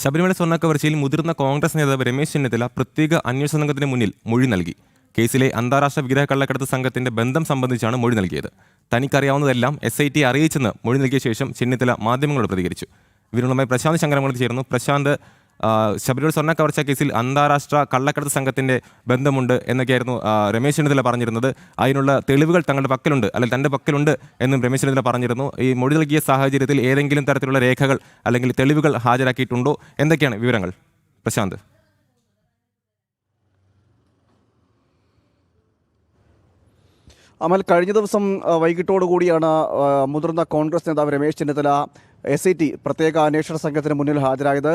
ശബരിമല സ്വർണ്ണക്കവർച്ചയിൽ മുതിർന്ന കോൺഗ്രസ് നേതാവ് രമേശ് ചെന്നിത്തല പ്രത്യേക അന്വേഷണ സംഘത്തിന് മുന്നിൽ മൊഴി നൽകി. കേസിലെ അന്താരാഷ്ട്ര വിഗ്രഹ കള്ളക്കടത്ത് സംഘത്തിന്റെ ബന്ധം സംബന്ധിച്ചാണ് മൊഴി നൽകിയത്. തനിക്കറിയാവുന്നതെല്ലാം SIT അറിയിച്ചെന്ന് മൊഴി നൽകിയ ശേഷം ചെന്നിത്തല മാധ്യമങ്ങളോട് പ്രതികരിച്ചു. വിവരങ്ങളുമായി പ്രശാന്ത് ശങ്കരമംഗലത്ത് ചേർന്നു. പ്രശാന്ത്, ശബരിമല സ്വർണ്ണ കവർച്ച കേസിൽ അന്താരാഷ്ട്ര കള്ളക്കടത്ത് സംഘത്തിന്റെ ബന്ധമുണ്ട് എന്നൊക്കെയായിരുന്നു രമേശ് ചെന്നിത്തല പറഞ്ഞിരുന്നത്. അതിനുള്ള തെളിവുകൾ തങ്ങളുടെ പക്കലുണ്ട്, അല്ലെങ്കിൽ തന്റെ പക്കലുണ്ട് എന്നും രമേശ് ചെന്നിത്തല പറഞ്ഞിരുന്നു. ഈ മൊഴി നൽകിയ സാഹചര്യത്തിൽ ഏതെങ്കിലും തരത്തിലുള്ള രേഖകൾ അല്ലെങ്കിൽ തെളിവുകൾ ഹാജരാക്കിയിട്ടുണ്ടോ? എന്തൊക്കെയാണ് വിവരങ്ങൾ, പ്രശാന്ത്? അമൽ, കഴിഞ്ഞ ദിവസം വൈകിട്ടോടുകൂടിയാണ് മുതിർന്ന കോൺഗ്രസ് നേതാവ് രമേശ് ചെന്നിത്തല SIT പ്രത്യേക അന്വേഷണ സംഘത്തിന് മുന്നിൽ ഹാജരായത്.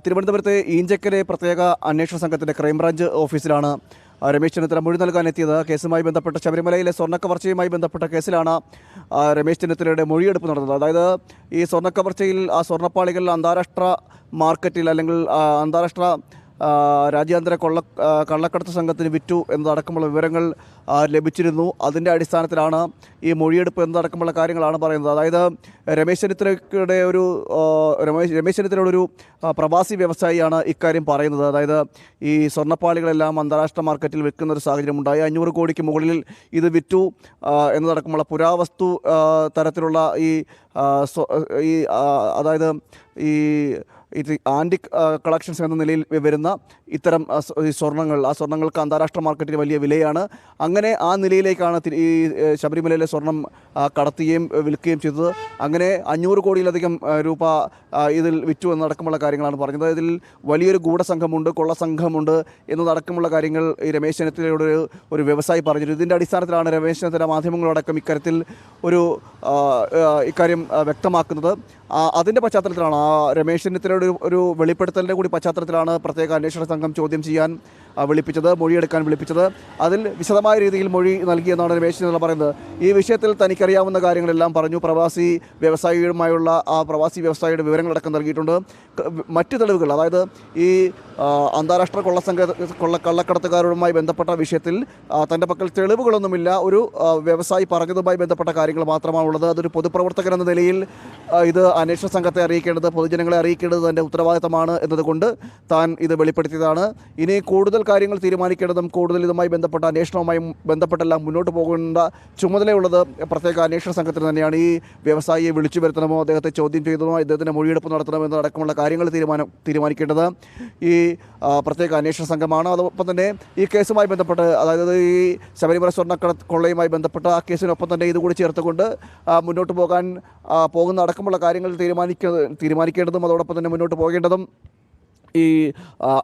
തിരുവനന്തപുരത്തെ ഈഞ്ചക്കലെ പ്രത്യേക അന്വേഷണ സംഘത്തിൻ്റെ ക്രൈംബ്രാഞ്ച് ഓഫീസിലാണ് രമേശ് ചെന്നിത്തല മൊഴി നൽകാനെത്തിയത്. കേസുമായി ബന്ധപ്പെട്ട ശബരിമലയിലെ സ്വർണ്ണക്കവർച്ചയുമായി ബന്ധപ്പെട്ട കേസിലാണ് രമേശ് ചെന്നിത്തലയുടെ മൊഴിയെടുപ്പ് നടന്നത്. അതായത് ഈ സ്വർണ്ണക്കവർച്ചയിൽ ആ സ്വർണ്ണപ്പാളികൾ അന്താരാഷ്ട്ര മാർക്കറ്റിൽ അല്ലെങ്കിൽ അന്താരാഷ്ട്ര രാജ്യാന്തര കള്ളക്കടത്ത് സംഘത്തിന് വിറ്റു എന്നതടക്കമുള്ള വിവരങ്ങൾ ലഭിച്ചിരുന്നു. അതിൻ്റെ അടിസ്ഥാനത്തിലാണ് ഈ മൊഴിയെടുപ്പ് എന്നതടക്കമുള്ള കാര്യങ്ങളാണ് പറയുന്നത്. അതായത് രമേശ് ചെന്നിത്തലയുടെ ഒരു പ്രവാസി വ്യവസായിയാണ് ഇക്കാര്യം പറയുന്നത്. അതായത് ഈ സ്വർണ്ണപ്പാളികളെല്ലാം അന്താരാഷ്ട്ര മാർക്കറ്റിൽ വിൽക്കുന്ന ഒരു സാഹചര്യം ഉണ്ടായി. 500 കോടിക്ക് മുകളിൽ ഇത് വിറ്റു എന്നതടക്കമുള്ള പുരാവസ്തു തരത്തിലുള്ള അതായത് ഈ ആൻറ്റിക് കളക്ഷൻസ് എന്ന നിലയിൽ വരുന്ന ഇത്തരം സ്വർണ്ണങ്ങൾക്ക് അന്താരാഷ്ട്ര മാർക്കറ്റിൽ വലിയ വിലയാണ്. അങ്ങനെ ആ നിലയിലേക്കാണ് ഈ ശബരിമലയിലെ സ്വർണം കടത്തുകയും വിൽക്കുകയും ചെയ്തത്. അങ്ങനെ 500 കോടിയിലധികം രൂപ ഇതിൽ വിറ്റു എന്നടക്കമുള്ള കാര്യങ്ങളാണ് പറഞ്ഞത്. ഇതിൽ വലിയൊരു ഗൂഢസംഘമുണ്ട്, കൊള്ളസംഘമുണ്ട് എന്നതടക്കമുള്ള കാര്യങ്ങൾ ഈ രമേശ് ചെന്നിത്തലയുടെ ഒരു വ്യവസായി പറഞ്ഞിരുന്നു. ഇതിൻ്റെ അടിസ്ഥാനത്തിലാണ് രമേശ് ചെന്നിത്തല മാധ്യമങ്ങളടക്കം ഇക്കാര്യത്തിൽ ഇക്കാര്യം വ്യക്തമാക്കുന്നത്. അതിൻ്റെ പശ്ചാത്തലത്തിലാണ് രമേശ് ചെന്നിത്തലയുടെ ഒരു വെളിപ്പെടുത്തലിൻ്റെ കൂടി പശ്ചാത്തലത്തിലാണ് പ്രത്യേക അന്വേഷണ സംഘം ചോദ്യം ചെയ്യാൻ വിളിപ്പിച്ചത്, മൊഴിയെടുക്കാൻ വിളിപ്പിച്ചത്. അതിൽ വിശദമായ രീതിയിൽ മൊഴി നൽകിയെന്നാണ് രമേശ് ചെന്നിത്തല പറയുന്നത്. ഈ വിഷയത്തിൽ തനിക്കറിയാവുന്ന കാര്യങ്ങളെല്ലാം പറഞ്ഞു. പ്രവാസി വ്യവസായിയുമായുള്ള പ്രവാസി വ്യവസായിയുടെ വിവരങ്ങളടക്കം നൽകിയിട്ടുണ്ട്. മറ്റ് തെളിവുകൾ, അതായത് ഈ അന്താരാഷ്ട്ര കള്ളക്കടത്തുകാരുമായി ബന്ധപ്പെട്ട വിഷയത്തിൽ തൻ്റെ പക്കൽ തെളിവുകളൊന്നുമില്ല. ഒരു വ്യവസായി പറഞ്ഞതുമായി ബന്ധപ്പെട്ട കാര്യങ്ങൾ മാത്രമാണുള്ളത്. അതൊരു പൊതുപ്രവർത്തകൻ എന്ന നിലയിൽ ഇത് അന്വേഷണ സംഘത്തെ അറിയിക്കേണ്ടത്, പൊതുജനങ്ങളെ അറിയിക്കേണ്ടത് തൻ്റെ ഉത്തരവാദിത്തമാണ് എന്നതുകൊണ്ട് താൻ ഇത് വെളിപ്പെടുത്തിയതാണ്. ഇനി കൂടുതൽ കാര്യങ്ങൾ തീരുമാനിക്കേണ്ടതും കൂടുതൽ ഇതുമായി ബന്ധപ്പെട്ട അന്വേഷണവുമായി ബന്ധപ്പെട്ടെല്ലാം മുന്നോട്ട് പോകേണ്ട ചുമതലയുള്ളത് പ്രത്യേക അന്വേഷണ സംഘത്തിന് തന്നെയാണ്. ഈ വ്യവസായിയെ വിളിച്ചു വരുത്തണമോ, അദ്ദേഹത്തെ ചോദ്യം ചെയ്തണമോ, ഇദ്ദേഹത്തിൻ്റെ മൊഴിയെടുപ്പ് നടത്തണമോ എന്നതടക്കമുള്ള കാര്യങ്ങൾ തീരുമാനിക്കേണ്ടത് ഈ പ്രത്യേക അന്വേഷണ സംഘമാണ്. അതോടൊപ്പം തന്നെ ഈ കേസുമായി ബന്ധപ്പെട്ട്, അതായത് ഈ ശബരിമല കൊള്ളയുമായി ബന്ധപ്പെട്ട ആ കേസിനൊപ്പം തന്നെ ഇതുകൂടി ചേർത്തുകൊണ്ട് മുന്നോട്ട് പോകുന്ന അടക്കമുള്ള കാര്യങ്ങൾ തീരുമാനിക്കേണ്ടതും അതോടൊപ്പം തന്നെ മുന്നോട്ട് പോകേണ്ടതും ഈ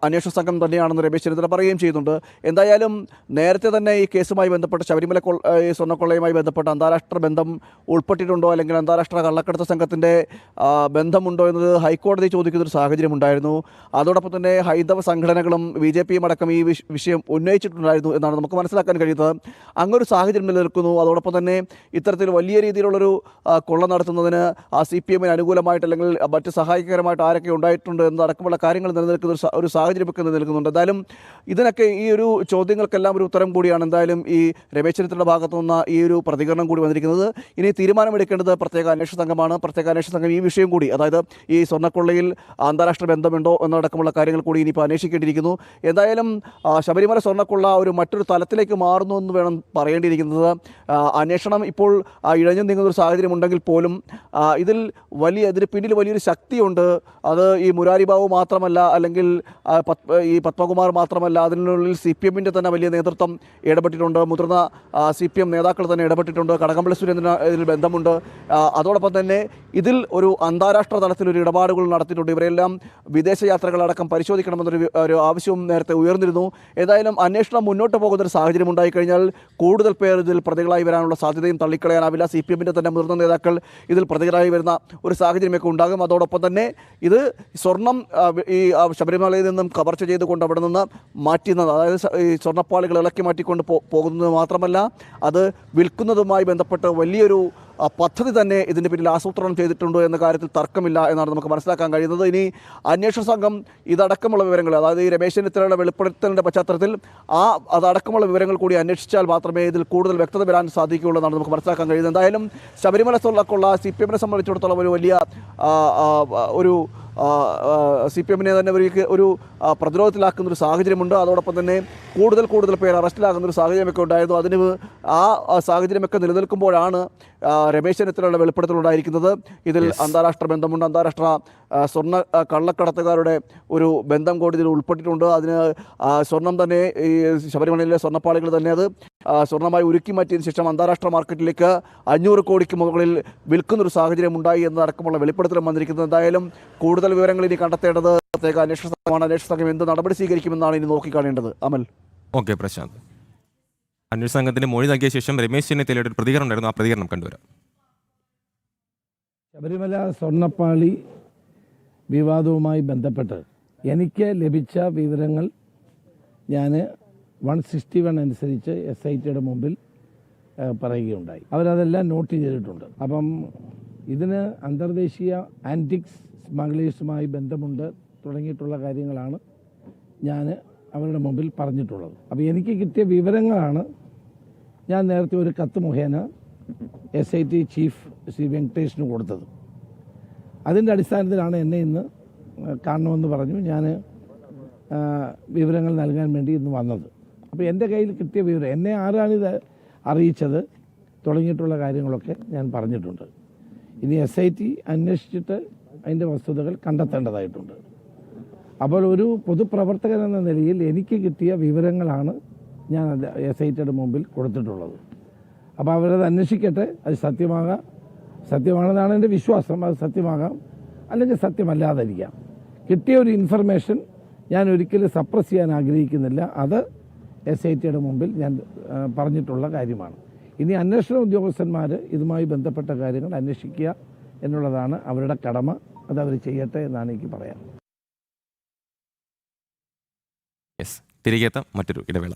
അന്വേഷണ സംഘം തന്നെയാണെന്ന് രമേശ് ചെന്നിത്തല പറയുകയും ചെയ്യുന്നുണ്ട്. എന്തായാലും നേരത്തെ തന്നെ ഈ കേസുമായി ബന്ധപ്പെട്ട് ശബരിമല സ്വർണ്ണക്കൊള്ളയുമായി ബന്ധപ്പെട്ട് അന്താരാഷ്ട്ര ബന്ധം ഉൾപ്പെട്ടിട്ടുണ്ടോ, അല്ലെങ്കിൽ അന്താരാഷ്ട്ര കള്ളക്കടത്ത് സംഘത്തിൻ്റെ ബന്ധമുണ്ടോ എന്നത് ഹൈക്കോടതി ചോദിക്കുന്നൊരു സാഹചര്യം ഉണ്ടായിരുന്നു. അതോടൊപ്പം തന്നെ ഹൈന്ദവ സംഘടനകളും BJPയും അടക്കം ഈ വിഷയം ഉന്നയിച്ചിട്ടുണ്ടായിരുന്നു എന്നാണ് നമുക്ക് മനസ്സിലാക്കാൻ കഴിയുന്നത്. അങ്ങനൊരു സാഹചര്യം നിലനിൽക്കുന്നു. അതോടൊപ്പം തന്നെ ഇത്തരത്തിൽ വലിയ രീതിയിലുള്ളൊരു കൊള്ള നടത്തുന്നതിന് CPMന് അനുകൂലമായിട്ട് അല്ലെങ്കിൽ മറ്റ് സഹായകരമായിട്ട് ആരൊക്കെ ഉണ്ടായിട്ടുണ്ട് എന്നതടക്കമുള്ള കാര്യങ്ങൾ നിലനിൽക്കുന്ന ഒരു സാഹചര്യമൊക്കെ നിലനിൽക്കുന്നുണ്ട്. എന്തായാലും ഇതിനൊക്കെ ഈ ഒരു ചോദ്യങ്ങൾക്കെല്ലാം ഒരു ഉത്തരം കൂടിയാണ് എന്തായാലും ഈ രമേശ് ചെന്നിത്തലയുടെ ഭാഗത്തു നിന്ന് ഈ ഒരു പ്രതികരണം കൂടി വന്നിരിക്കുന്നത്. ഇനി തീരുമാനമെടുക്കേണ്ടത് പ്രത്യേക അന്വേഷണ സംഘമാണ്. പ്രത്യേക അന്വേഷണ സംഘം ഈ വിഷയം കൂടി, അതായത് ഈ സ്വർണ്ണക്കൊള്ളയിൽ അന്താരാഷ്ട്ര ബന്ധമുണ്ടോ എന്നടക്കമുള്ള കാര്യങ്ങൾ കൂടി ഇനിയിപ്പോൾ അന്വേഷിക്കേണ്ടിയിരിക്കുന്നു. എന്തായാലും ശബരിമല സ്വർണ്ണക്കൊള്ള മറ്റൊരു തലത്തിലേക്ക് മാറുന്നു എന്ന് വേണം പറയേണ്ടിയിരിക്കുന്നത്. അന്വേഷണം ഇപ്പോൾ ഇഴഞ്ഞു നീങ്ങുന്ന ഒരു സാഹചര്യം ഉണ്ടെങ്കിൽ പോലും ഇതിന് പിന്നിൽ വലിയൊരു ശക്തിയുണ്ട്. അത് ഈ മുരാരി ബാബു മാത്രമല്ല, അല്ലെങ്കിൽ ഈ പത്മകുമാർ മാത്രമല്ല, അതിനുള്ളിൽ CPMൻ്റെ തന്നെ വലിയ നേതൃത്വം ഇടപെട്ടിട്ടുണ്ട്. മുതിർന്ന CPM നേതാക്കൾ തന്നെ ഇടപെട്ടിട്ടുണ്ട്. കടകംപള്ളി സുരേന്ദ്രന് ഇതിൽ ബന്ധമുണ്ട്. അതോടൊപ്പം തന്നെ ഇതിൽ ഒരു അന്താരാഷ്ട്ര തലത്തിലൊരു ഇടപാടുകൾ നടത്തിയിട്ടുണ്ട്. ഇവരെല്ലാം വിദേശ യാത്രകളടക്കം പരിശോധിക്കണമെന്നൊരു ആവശ്യവും നേരത്തെ ഉയർന്നിരുന്നു. ഏതായാലും അന്വേഷണം മുന്നോട്ട് പോകുന്നൊരു സാഹചര്യം ഉണ്ടായിക്കഴിഞ്ഞാൽ കൂടുതൽ പേർ ഇതിൽ പ്രതികളായി വരാനുള്ള സാധ്യതയും തള്ളിക്കളയാനാവില്ല. CPMൻ്റെ തന്നെ മുതിർന്ന നേതാക്കൾ ഇതിൽ പ്രതികളായി വരുന്ന ഒരു സാഹചര്യമൊക്കെ ഉണ്ടാകും. അതോടൊപ്പം തന്നെ ഇത് സ്വർണം ഈ ശബരിമലയിൽ നിന്നും കവർച്ച ചെയ്തുകൊണ്ട് അവിടെ നിന്ന് മാറ്റുന്നത്, അതായത് ഈ സ്വർണ്ണപ്പാളികൾ ഇളക്കി മാറ്റിക്കൊണ്ട് പോകുന്നത് മാത്രമല്ല, അത് വിൽക്കുന്നതുമായി ബന്ധപ്പെട്ട് വലിയൊരു പദ്ധതി തന്നെ ഇതിൻ്റെ പിന്നിൽ ആസൂത്രണം ചെയ്തിട്ടുണ്ട് എന്ന കാര്യത്തിൽ തർക്കമില്ല എന്നാണ് നമുക്ക് മനസ്സിലാക്കാൻ കഴിയുന്നത്. ഇനി അന്വേഷണ സംഘം ഇതടക്കമുള്ള വിവരങ്ങൾ, അതായത് ഈ രമേശ് ചെന്നിത്തലയുടെ വെളിപ്പെടുത്തലിൻ്റെ പശ്ചാത്തലത്തിൽ അതടക്കമുള്ള വിവരങ്ങൾ കൂടി അന്വേഷിച്ചാൽ മാത്രമേ ഇതിൽ കൂടുതൽ വ്യക്തത വരാൻ സാധിക്കുകയുള്ളൂ എന്നാണ് നമുക്ക് മനസ്സിലാക്കാൻ കഴിയുന്നത്. എന്തായാലും ശബരിമല സ്വർണ്ണക്കൊള്ള CPMനെ സംബന്ധിച്ചിടത്തോളം ഒരു വലിയ CPM-നെ തന്നെ ഒരു പ്രതിരോധത്തിലാക്കുന്ന ഒരു സാഹചര്യമുണ്ട്. അതോടൊപ്പം തന്നെ കൂടുതൽ പേർ അറസ്റ്റിലാകുന്ന ഒരു സാഹചര്യമൊക്കെ ഉണ്ടായിരുന്നു. അതിന് ആ സാഹചര്യമൊക്കെ നിലനിൽക്കുമ്പോഴാണ് രമേശ് ചെന്നിത്തലയുടെ വെളിപ്പെടുത്തലുണ്ടായിരിക്കുന്നത്. ഇതിൽ അന്താരാഷ്ട്ര ബന്ധമുണ്ട്, അന്താരാഷ്ട്ര സ്വർണ്ണ കള്ളക്കടത്തുകാരുടെ ഒരു ബന്ധം കൂടി ഇതിൽ ഉൾപ്പെട്ടിട്ടുണ്ട്. അതിന് സ്വർണം തന്നെ ഈ ശബരിമലയിലെ സ്വർണ്ണപ്പാളികൾ തന്നെ അത് സ്വർണ്ണമായി ഉരുക്കി മാറ്റിയതിനു ശേഷം അന്താരാഷ്ട്ര മാർക്കറ്റിലേക്ക് 500 കോടിക്ക് മുകളിൽ വിൽക്കുന്നൊരു സാഹചര്യം ഉണ്ടായി എന്നതടക്കമുള്ള വെളിപ്പെടുത്തലും വന്നിരിക്കുന്നത്. എന്തായാലും കൂടുതൽ വിവരങ്ങൾ ഇനി കണ്ടെത്തേണ്ടത് പ്രത്യേക അന്വേഷണ സംഘമാണ്. അന്വേഷണ സംഘം എന്ത് നടപടി സ്വീകരിക്കുമെന്നാണ് ഇനി നോക്കിക്കാണേണ്ടത്. അമൽ. ഓക്കെ പ്രശാന്ത്. അന്വേഷണ സംഘത്തിന്റെ മൊഴി നൽകിയ ശേഷം രമേശ് ചെന്നിത്തലയുടെ ഒരു പ്രതികരണം ഉണ്ടായിരുന്നു. ആ പ്രതികരണം കണ്ടുവരാം. ശബരിമല സ്വർണ്ണപ്പാളി വിവാദവുമായി ബന്ധപ്പെട്ട് എനിക്ക് ലഭിച്ച വിവരങ്ങൾ ഞാൻ 161 അനുസരിച്ച് SITയുടെ മുമ്പിൽ പറയുകയുണ്ടായി. അവരതെല്ലാം നോട്ട് ചെയ്തിട്ടുണ്ട്. അപ്പം ഇതിന് അന്തർദേശീയ ആൻറ്റിക്സ് സ്മഗ്ലേഴ്സുമായി ബന്ധമുണ്ട് തുടങ്ങിയിട്ടുള്ള കാര്യങ്ങളാണ് ഞാൻ അവരുടെ മുമ്പിൽ പറഞ്ഞിട്ടുള്ളത്. അപ്പോൾ എനിക്ക് കിട്ടിയ വിവരങ്ങളാണ് ഞാൻ നേരത്തെ ഒരു കത്ത് മുഖേന SIT ചീഫ് ശ്രീ വെങ്കടേഷിന് കൊടുത്തത്. അതിൻ്റെ അടിസ്ഥാനത്തിലാണ് എന്നെ ഇന്ന് കാണണമെന്ന് പറഞ്ഞു ഞാൻ വിവരങ്ങൾ നൽകാൻ വേണ്ടി ഇന്ന് വന്നത്. അപ്പോൾ എൻ്റെ കയ്യിൽ കിട്ടിയ വിവരം, എന്നെ ആരാണിത് അറിയിച്ചത് തുടങ്ങിയിട്ടുള്ള കാര്യങ്ങളൊക്കെ ഞാൻ പറഞ്ഞിട്ടുണ്ട്. ഇനി SIT അന്വേഷിച്ചിട്ട് അതിൻ്റെ വസ്തുതകൾ കണ്ടെത്തേണ്ടതായിട്ടുണ്ട്. അപ്പോൾ ഒരു പൊതുപ്രവർത്തകൻ എന്ന നിലയിൽ എനിക്ക് കിട്ടിയ വിവരങ്ങളാണ് ഞാൻ SITയുടെ മുമ്പിൽ കൊടുത്തിട്ടുള്ളത്. അപ്പോൾ അവരത് അന്വേഷിക്കട്ടെ. അത് സത്യമാണെന്നാണ് എൻ്റെ വിശ്വാസം. അത് സത്യമാകാം, അല്ലെങ്കിൽ സത്യമല്ലാതിരിക്കാം. കിട്ടിയ ഒരു ഇൻഫർമേഷൻ ഞാൻ ഒരിക്കലും സപ്രസ് ചെയ്യാൻ ആഗ്രഹിക്കുന്നില്ല. അത് SITയുടെ മുമ്പിൽ ഞാൻ പറഞ്ഞിട്ടുള്ള കാര്യമാണ്. ഇനി അന്വേഷണ ഉദ്യോഗസ്ഥന്മാർ ഇതുമായി ബന്ധപ്പെട്ട കാര്യങ്ങൾ അന്വേഷിക്കുക എന്നുള്ളതാണ് അവരുടെ കടമ. അത് അവർ ചെയ്യട്ടെ എന്നാണ് എനിക്ക് പറയാം. തിരികെ എത്താം മറ്റൊരു ഇടവേള.